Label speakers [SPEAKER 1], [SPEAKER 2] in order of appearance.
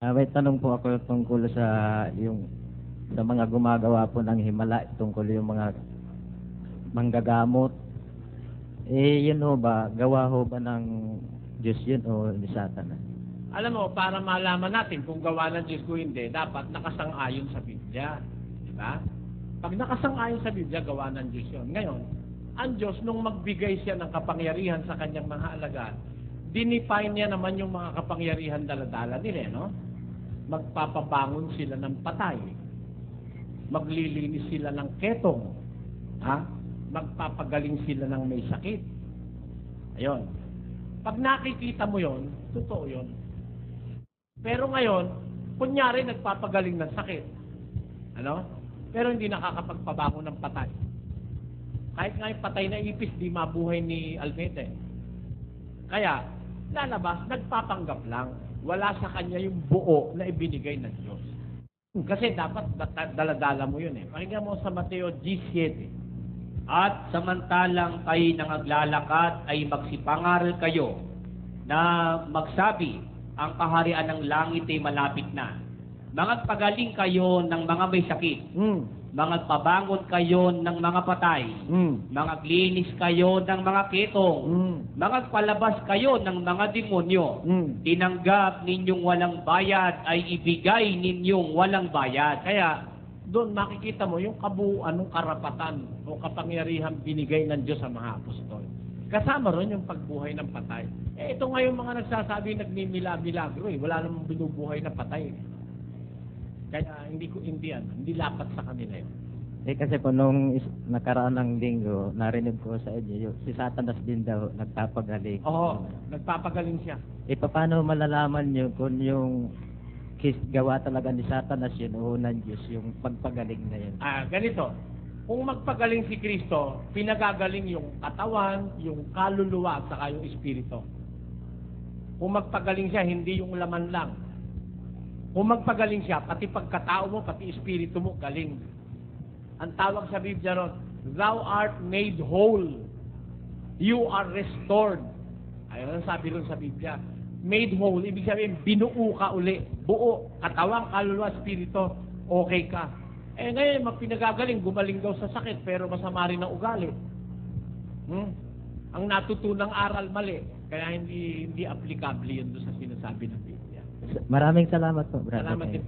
[SPEAKER 1] May tanong po ako tungkol sa mga gumagawa po ng himala, tungkol yung mga manggagamot. Yun ho ba, gawa ho ba ng Diyos yun o ni Satanas?
[SPEAKER 2] Alam mo, para malaman natin kung gawa ng Diyos o hindi, dapat nakasang-ayon sa Biblia. Di ba? Pag nakasang-ayon sa Biblia, gawa ng Diyos yun. Ngayon, ang Diyos, nung magbigay siya ng kapangyarihan sa kanyang mga alagad, dinefine niya naman yung mga kapangyarihan daladala nila, no? Magpapabangon sila ng patay. Maglilinis sila ng ketong. Ha? Magpapagaling sila ng may sakit. Ayun. Pag nakikita mo yon, totoo yon. Pero ngayon, kunyari nagpapagaling ng sakit. Ano? Pero hindi nakakapagpabangon ng patay. Kahit nga yung patay na ipis, di mabuhay ni Almete. Kaya, lalabas, nagpapanggap lang. Wala sa kanya yung buo na ibinigay ng Diyos. Kasi dapat daladala mo yun eh. Pakinggan mo sa Mateo 17.
[SPEAKER 3] At samantalang kayo nangaglalakad ay magsipangaral kayo na magsabi, ang kaharian ng langit ay malapit na. Magpagaling kayo ng mga may sakit. Magpabangon kayo ng mga patay. Maglinis kayo ng mga ketong. Magpalabas kayo ng mga demonyo. Tinanggap ninyong walang bayad ay ibigay ninyong walang bayad.
[SPEAKER 2] Kaya, doon makikita mo yung kabuuan ng karapatan o kapangyarihan binigay ng Diyos sa mga apostol. Kasama ron yung pagbuhay ng patay. Ito nga yung mga nagsasabi nagmimilagro eh. Wala namang binubuhay na patay. Kaya hindi lapat sa kanila yun.
[SPEAKER 1] Kasi po nung nakaraan ng linggo, narinig ko sa inyo, si Satanas din daw nagpapagaling.
[SPEAKER 2] Oo, nagpapagaling siya.
[SPEAKER 1] Paano malalaman nyo kung yung gawa talaga ni Satanas yun o ng Diyos, yung pagpagaling na yun?
[SPEAKER 2] Ganito. Kung magpagaling si Kristo, pinagagaling yung katawan, yung kaluluwa, at saka yung espiritu. Kung magpagaling siya, hindi yung laman lang. Kung magpagaling siya, pati pagkatao mo, pati espiritu mo, galing. Ang tawag sa Biblia ron, thou art made whole. You are restored. Ayun ang sabi ron sa Biblia. Made whole, ibig sabihin, binuo ka uli. Buo, katawang, kaluluwa, espiritu, okay ka. Ngayon, magpinagagaling, gumaling daw sa sakit, pero masama rin ang ugali. Ang natutunang aral mali, kaya hindi applicable yun doon sa sinasabi ng Biblia.
[SPEAKER 1] Maraming salamat po, brother.
[SPEAKER 2] Salamat din.